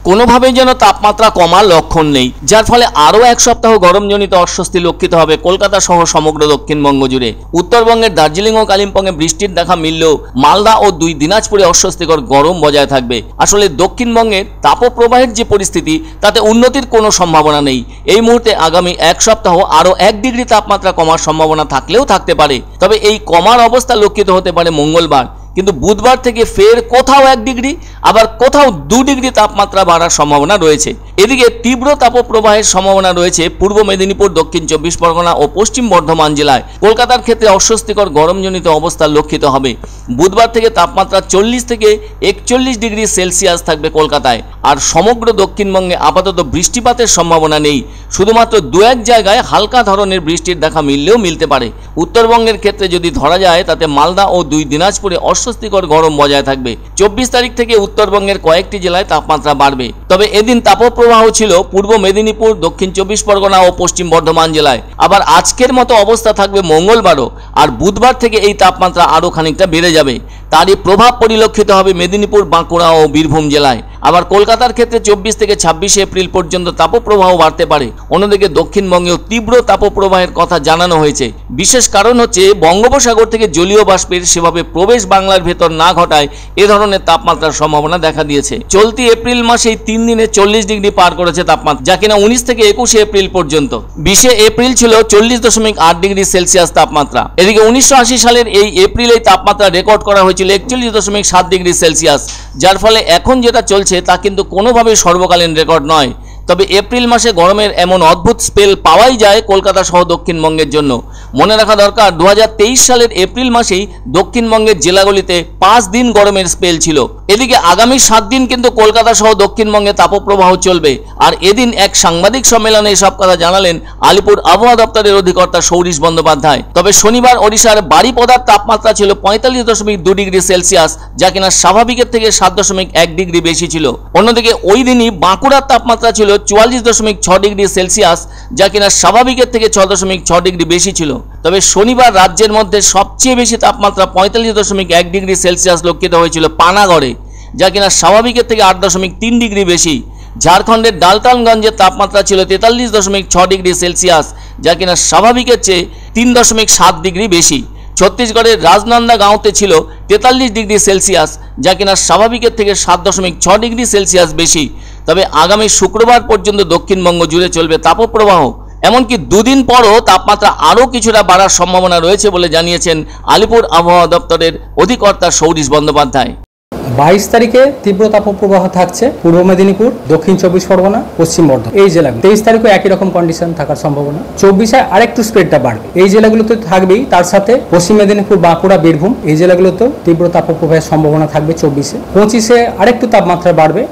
কোনোভাবেই যেন তাপমাত্রা কমার লক্ষণ নেই, যার ফলে আরও এক সপ্তাহ গরমজনিত অস্বস্তি লক্ষিত হবে কলকাতা সহ সমগ্র দক্ষিণবঙ্গ জুড়ে। উত্তরবঙ্গের দার্জিলিং ও কালিম্পংয়ে বৃষ্টির দেখা মিললেও মালদা ও 2 দিনাজপুরে অস্বস্তিকর গরম বজায় থাকবে। আসলে দক্ষিণবঙ্গের তাপপ্রবাহের যে পরিস্থিতি, তাতে উন্নতির কোনো সম্ভাবনা নেই। এই মুহূর্তে আগামী এক সপ্তাহ আরও 1 ডিগ্রি তাপমাত্রা কমার সম্ভাবনা থাকলেও থাকতে পারে। তবে এই কমার অবস্থা লক্ষিত হতে পারে মঙ্গলবার, কিন্তু বুধবার থেকে ফের কোথাও 1 ডিগ্রি আবার কোথাও 2 ডিগ্রি তাপমাত্রা বাড়ার সম্ভাবনা রয়েছে। এদিকে তীব্র তাপপ্রবাহের সম্ভাবনা রয়েছে পূর্ব মেদিনীপুর, দক্ষিণ 24 পরগনা ও পশ্চিম বর্ধমান জেলায়। কলকাতার ক্ষেত্রে অস্বস্তিকর গরমজনিত অবস্থা লক্ষিত হবে। বুধবার থেকে তাপমাত্রা 40 থেকে 41 ডিগ্রি সেলসিয়াস থাকবে কলকাতায়। আর সমগ্র দক্ষিণবঙ্গে আপাতত বৃষ্টিপাতের সম্ভাবনা নেই, শুধুমাত্র 2-1 জায়গায় হালকা ধরনের বৃষ্টির দেখা মিললেও মিলতে পারে। উত্তরবঙ্গের ক্ষেত্রে যদি ধরা যায়, তাতে মালদা ও 2 দিনাজপুরে অস্বস্তিকর গরম বজায় থাকবে। 24 তারিখ থেকে উত্তরবঙ্গের কয়েকটি জেলায় তাপমাত্রা বাড়বে। তবে এদিন তাপপ্রবাহ ছিল পূর্ব মেদিনীপুর, দক্ষিণ 24 পরগনা ও পশ্চিম বর্ধমান জেলায়। আবার আজকের মতো অবস্থা থাকবে মঙ্গলবারও, আর বুধবার থেকে এই তাপমাত্রা আরও খানিকটা বেড়ে যাবে। তারই প্রভাব পরিলক্ষিত হবে মেদিনীপুর, বাঁকুড়া ও বীরভূম জেলায়। আবার কলকাতার ক্ষেত্রে 24 থেকে 26 এপ্রিল পর্যন্ত তাপপ্রবাহ বাড়তে পারে। অন্যদিকে দক্ষিণবঙ্গেও তীব্র তাপপ্রবাহের কথা জানানো হয়েছে। বিশেষ কারণ হচ্ছে বঙ্গোপসাগর থেকে জলীয় বাষ্পের সেভাবে প্রবেশ বাংলার ভেতর না ঘটায় এ ধরনের তাপমাত্রার সম্ভাবনা দেখা দিয়েছে। চলতি এপ্রিল মাসেই 3 দিনে 40 ডিগ্রি পার করেছে তাপমাত্রা, যা কিনা 19 থেকে 21 এপ্রিল পর্যন্ত। 20 এপ্রিল ছিল 40.8 ডিগ্রি সেলসিয়াস তাপমাত্রা। এদিকে 1980 সালের এই এপ্রিলেই তাপমাত্রা রেকর্ড করা হয়েছিল 41.7 ডিগ্রি সেলসিয়াস, যার ফলে এখন যেটা চলছে তা কিন্তু কোনোভাবেই সর্বকালীন রেকর্ড নয়। তবে এপ্রিল মাসে গরমের এমন অদ্ভুত স্পেল পাওয়াই যায় কলকাতা সহ দক্ষিণবঙ্গের জন্য। মনে রাখা দরকার, 2023 সালের এপ্রিল মাসেই দক্ষিণবঙ্গের জেলাগুলিতে 5 দিন গরমের স্পেল ছিল। এদিকে আগামী 7 দিন কিন্তু কলকাতা সহ দক্ষিণবঙ্গে তাপপ্রবাহ চলবে। আর এদিন এক সাংবাদিক সম্মেলনে এসব কথা জানালেন আলিপুর আবহাওয়া দপ্তরের অধিকর্তা সৌরিশ বন্দ্যোপাধ্যায়। তবে শনিবার ওড়িশার বারিপদার তাপমাত্রা ছিল 45.2 ডিগ্রি সেলসিয়াস, যা কিনা স্বাভাবিকের থেকে 7.1 ডিগ্রি বেশি ছিল। অন্যদিকে ওই দিনই বাঁকুড়ার তাপমাত্রা ছিল 44.6 ডিগ্রি সেলসিয়াস, যা কিনা স্বাভাবিকের থেকে 6.6 ডিগ্রি বেশি ছিল। তবে শনিবার রাজ্যের মধ্যে সবচেয়ে বেশি তাপমাত্রা 45.1 ডিগ্রি সেলসিয়াস লক্ষিত হয়েছিল পানাগড়ে, যা কিনা স্বাভাবিকের থেকে 8.3 ডিগ্রি বেশি। ঝাড়খণ্ডের ডালটনগঞ্জের তাপমাত্রা ছিল 43.6 ডিগ্রি সেলসিয়াস, যা কিনা স্বাভাবিকের চেয়ে 3.7 ডিগ্রি বেশি। ছত্তিশগড়ের রাজনন্দা গাঁওতে ছিল 43 ডিগ্রি সেলসিয়াস, যা কিনা স্বাভাবিকের থেকে 7.6 ডিগ্রি সেলসিয়াস বেশি। তবে আগামী শুক্রবার পর্যন্ত দক্ষিণবঙ্গ জুড়ে চলবে তাপপ্রবাহ। এমনকি 2 দিন পরও তাপমাত্রা আরও কিছুটা বাড়ার সম্ভাবনা রয়েছে বলে জানিয়েছেন আলিপুর আবহাওয়া দপ্তরের অধিকর্তা সৌরিশ বন্দ্যোপাধ্যায়। 22 তারিখে তীব্র তাপপ্রবাহ থাকছে পূর্ব মেদিনীপুর, দক্ষিণ 24 পরগনা, পশ্চিম বর্ধমান এই জেলাগুলো। 23 তারিখে একই রকম কন্ডিশন থাকার সম্ভাবনা। 24-এ আরেকটু স্প্রেডটা বাড়বে। এই জেলাগুলোতে থাকবেই, তার সাথে পশ্চিম মেদিনীপুর, বাঁকুড়া, বীরভূম এই জেলাগুলোতেও তীব্র তাপপ্রবাহের সম্ভাবনা থাকবে 24-এ। 25-এ আরেকটু তাপমাত্রা বাড়বে।